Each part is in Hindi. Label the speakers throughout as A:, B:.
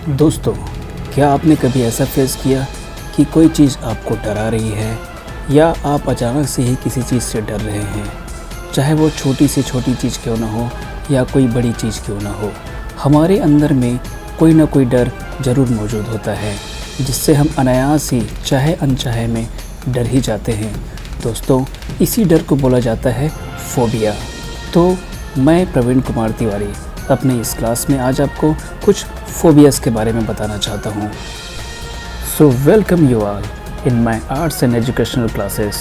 A: दोस्तों, क्या आपने कभी ऐसा फेस किया कि कोई चीज़ आपको डरा रही है या आप अचानक से ही किसी चीज़ से डर रहे हैं, चाहे वो छोटी से छोटी चीज़ क्यों ना हो या कोई बड़ी चीज़ क्यों ना हो। हमारे अंदर में कोई ना कोई डर ज़रूर मौजूद होता है जिससे हम अनायास ही चाहे अनचाहे में डर ही जाते हैं। दोस्तों, इसी डर को बोला जाता है फोबिया। तो मैं प्रवीण कुमार तिवारी अपने इस क्लास में आज आपको कुछ फोबियाज़ के बारे में बताना चाहता हूँ। So welcome you all in my arts and educational classes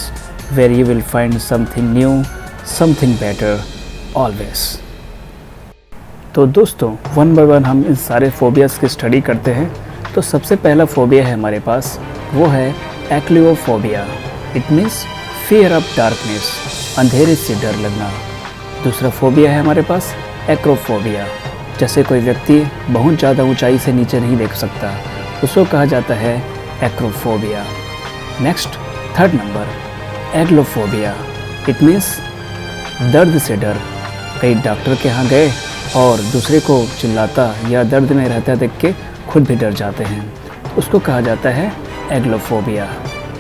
A: where you will find something new, something better always. तो दोस्तों, वन बाय वन हम इन सारे फोबियाज़ की स्टडी करते हैं। तो सबसे पहला फोबिया है हमारे पास, वो है achluophobia. It means fear of darkness, अंधेरे से डर लगना। दूसरा फोबिया है हमारे पास एक्रोफोबिया, जैसे कोई व्यक्ति बहुत ज़्यादा ऊंचाई से नीचे नहीं देख सकता, उसको कहा जाता है एक्रोफोबिया। नेक्स्ट, थर्ड नंबर, एग्लोफोबिया। इट मीन्स दर्द से डर। कई डॉक्टर के यहाँ गए और दूसरे को चिल्लाता या दर्द में रहता देख के खुद भी डर जाते हैं, उसको कहा जाता है एग्लोफोबिया।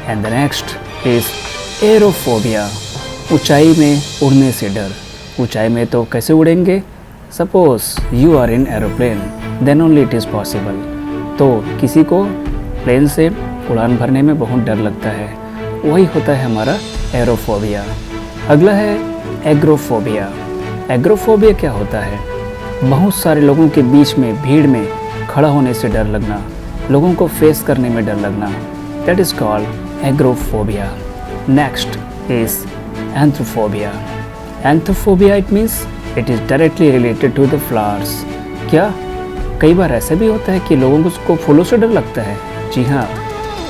A: And the next is aerophobia, ऊंचाई में उड़ने से डर। ऊंचाई में तो कैसे उड़ेंगे? Suppose you are in aeroplane, then only it is possible. तो किसी को प्लेन से उड़ान भरने में बहुत डर लगता है, वही होता है हमारा एरोफोबिया। अगला है एग्रोफोबिया। एग्रोफोबिया क्या होता है? बहुत सारे लोगों के बीच में, भीड़ में खड़ा होने से डर लगना, लोगों को फेस करने में डर लगना, that is called agoraphobia. Next is anthophobia. Anthophobia it means it is directly related to the flowers. क्या कई बार ऐसा भी होता है कि लोगों को फूलों से डर लगता है? जी हाँ,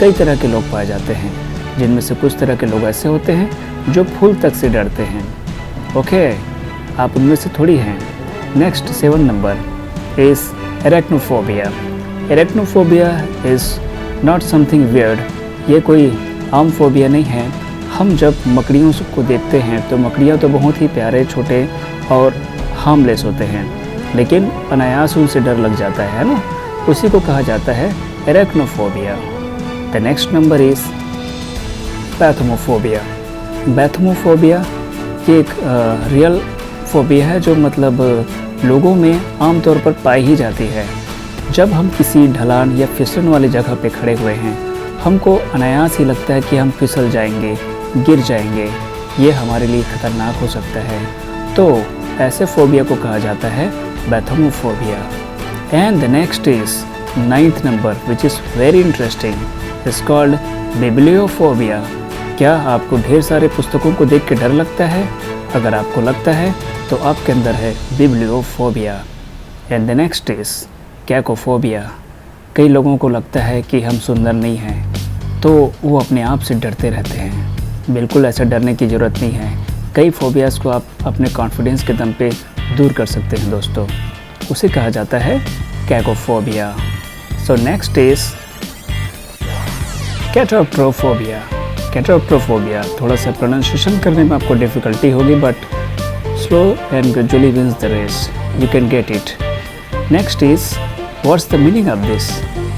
A: कई तरह के लोग पाए जाते हैं, जिनमें से कुछ तरह के लोग ऐसे होते हैं जो फूल तक से डरते हैं। ओके, आप उनमें से थोड़ी हैं। Next 7 number is arachnophobia. Arachnophobia is not something weird. ये कोई आम फोबिया नहीं है। हम जब मकड़ियों को देखते हैं तो मकड़ियाँ तो बहुत ही प्यारे, छोटे और हार्मलेस होते हैं, लेकिन अनायास उनसे डर लग जाता है ना, उसी को कहा जाता है arachnophobia. The next number is pathomophobia. Pathomophobia ये एक रियल फोबिया है जो मतलब लोगों में आमतौर पर पाई ही जाती है। जब हम किसी ढलान या फिसलन वाली जगह पे खड़े हुए हैं, हमको अनायास ही लगता है कि हम फिसल जाएंगे, गिर जाएंगे, ये हमारे लिए खतरनाक हो सकता है। तो ऐसे फोबिया को कहा जाता है pathomophobia. And the next is 9th number which is very interesting, is called bibliophobia. क्या आपको ढेर सारे पुस्तकों को देख के डर लगता है? अगर आपको लगता है तो आपके अंदर है bibliophobia. And the next is cacophobia. कई लोगों को लगता है कि हम सुंदर नहीं हैं, तो वो अपने आप से डरते रहते हैं। बिल्कुल ऐसा डरने की ज़रूरत नहीं है। कई फोबियाज़ को आप अपने कॉन्फिडेंस के दम पे दूर कर सकते हैं दोस्तों, उसे कहा जाता है कैकोफोबिया। So next is कैटाप्ट्रोफोबिया। कैटाप्ट्रोफोबिया थोड़ा सा प्रोनाउंसिएशन करने में आपको डिफ़िकल्टी होगी, but slow and gradually wins the race, you can get it. Next is what's the meaning of this?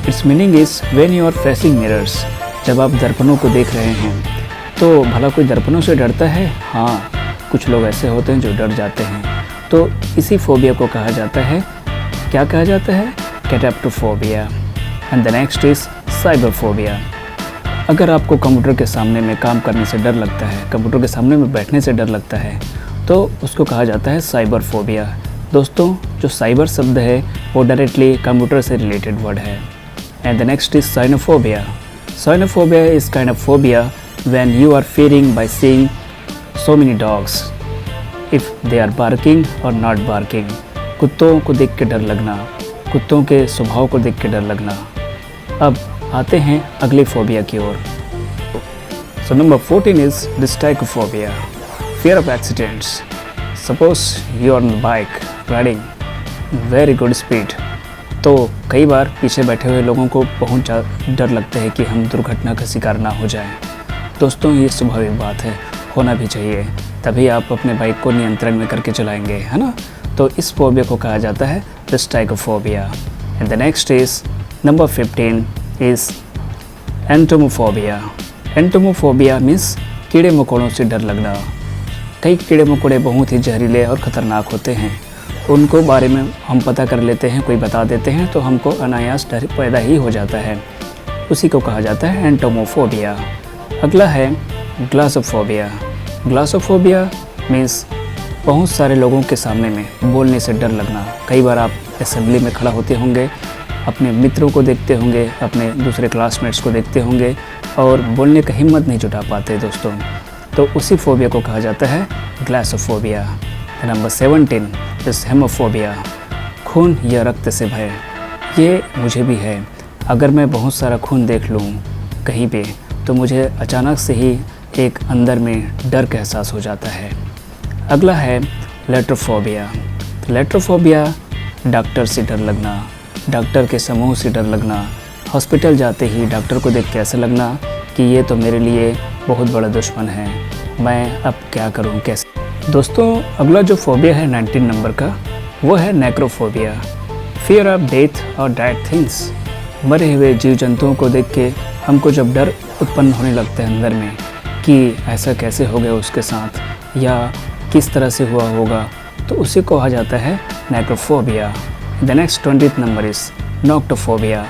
A: It's meaning is when you are facing mirrors. जब आप दर्पणों को देख रहे हैं, तो भला कोई दर्पणों से डरता है? हाँ, कुछ लोग ऐसे होते हैं जो डर जाते हैं। तो इसी फोबिया को कहा जाता है, क्या कहा जाता है? Catoptrophobia. And the next is cyberphobia. अगर आपको कंप्यूटर के सामने में काम करने से डर लगता है, कंप्यूटर के सामने में बैठने से डर लगता है, तो उसको कहा जाता है साइबरफोबिया। दोस्तों, जो साइबर शब्द है वो डायरेक्टली कंप्यूटर से रिलेटेड वर्ड है। And the next is Sinophobia. Sinophobia is kind of phobia when you are fearing by seeing so many dogs, if they are barking or not barking। कुत्तों को देख के डर लगना, कुत्तों के स्वभाव को देख के डर लगना। अब आते हैं अगली फोबिया की ओर। So number 14 is dystychiphobia, fear of accidents. Suppose you are on bike riding very good speed, तो कई बार पीछे बैठे हुए लोगों को बहुत ज़्यादा डर लगता है कि हम दुर्घटना का शिकार ना हो जाएं। दोस्तों, ये स्वाभाविक बात है, होना भी चाहिए, तभी आप अपने बाइक को नियंत्रण में करके चलाएंगे, है ना। तो इस फोबिया को कहा जाता है dystychiphobia. And the next is number 15 is entomophobia. Entomophobia means कीड़े मकोड़ों से डर लगना। कई कीड़े मकोड़े बहुत ही जहरीले और ख़तरनाक होते हैं, उनको बारे में हम पता कर लेते हैं, कोई बता देते हैं तो हमको अनायास डर पैदा ही हो जाता है, उसी को कहा जाता है एंटोमोफोबिया। अगला है ग्लासोफोबिया। ग्लासोफोबिया मीन्स बहुत सारे लोगों के सामने में बोलने से डर लगना। कई बार आप असेंबली में खड़ा होते होंगे, अपने मित्रों को देखते होंगे, अपने दूसरे क्लासमेट्स को देखते होंगे और बोलने का हिम्मत नहीं जुटा पाते दोस्तों, तो उसी फोबिया को कहा जाता है ग्लासोफोबिया। नंबर 17 इस हेमोफोबिया। खून या रक्त से भय। ये मुझे भी है। अगर मैं बहुत सारा खून देख लूँ कहीं पे तो मुझे अचानक से ही एक अंदर में डर का एहसास हो जाता है। अगला है लेट्रोफोबिया। लेट्रोफोबिया डॉक्टर से डर लगना, डॉक्टर के समूह से डर लगना, हॉस्पिटल जाते ही डॉक्टर को देख के ऐसा लगना कि ये तो मेरे लिए बहुत बड़ा दुश्मन है, मैं अब क्या करूं, कैसे। दोस्तों अगला जो फोबिया है 19 नंबर का, वो है नेक्रोफोबिया। फियर ऑफ डेथ और डेड थिंग्स। मरे हुए जीव जंतुओं को देख के हमको जब डर उत्पन्न होने लगता है अंदर में कि ऐसा कैसे हो गया उसके साथ या किस तरह से हुआ होगा, तो उसे कहा जाता है necrophobia. The next 20th number is noctophobia.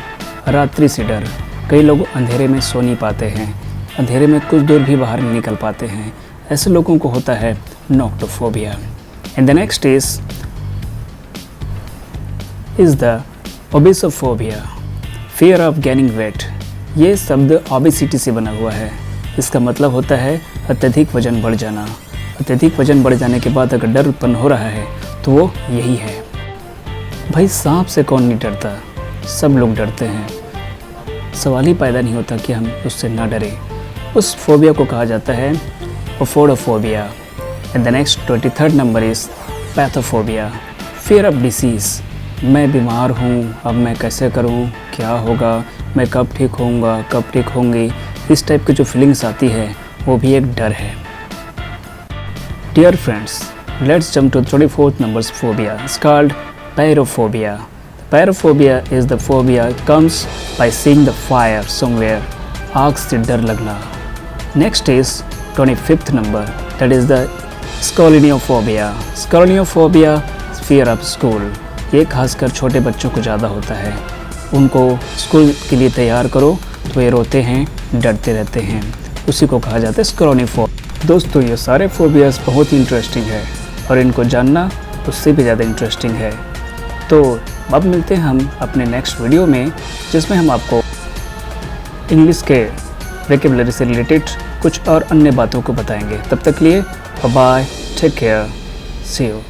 A: रात्रि से डर। कई लोग अंधेरे में सो नहीं पाते हैं, अंधेरे में कुछ दूर भी बाहर नहीं निकल पाते हैं, ऐसे लोगों को होता है noctophobia. And the next is the obesophobia. Fear of gaining weight. ये शब्द ओबेसिटी से बना हुआ है। इसका मतलब होता है अत्यधिक वजन बढ़ जाना। अत्यधिक वजन बढ़ जाने के बाद अगर डर उत्पन्न हो रहा है तो वो यही है। भाई सांप से कौन नहीं डरता, सब लोग डरते हैं। सवाल ही पैदा नहीं होता कि हम उससे ना डरें। उस फोबिया को कहा जाता है ophidiophobia. And the next 23rd number is pathophobia. Fear of disease. मैं बीमार हूँ, अब मैं कैसे करूँ, क्या होगा, मैं कब ठीक होऊंगा, कब ठीक होंगी, इस टाइप की जो फीलिंग्स आती है वो भी एक डर है। Dear friends, let's jump to 24th number phobia. It's called pyrophobia. Pyrophobia is the phobia comes by seeing the fire somewhere. आग से डर लगना. Next is 25th number, that is the scolineophobia. Scolineophobia is fear of school. ये खासकर छोटे बच्चों को ज़्यादा होता है. उनको स्कूल के लिए तैयार करो तो ये रोते हैं, डरते रहते हैं, उसी को कहा जाता है स्कॉलिनियोफोबिया. दोस्तों ये सारे फोबियाज़ बहुत ही इंटरेस्टिंग है और इनको जानना उससे भी ज़्यादा इंटरेस्टिंग है. तो अब मिलते हैं हम अपने नेक्स्ट वीडियो में, जिसमें हम आपको इंग्लिश के वोकैबुलरी से रिलेटेड कुछ और अन्य बातों को बताएंगे. तब तक लिए bye, take care, see you.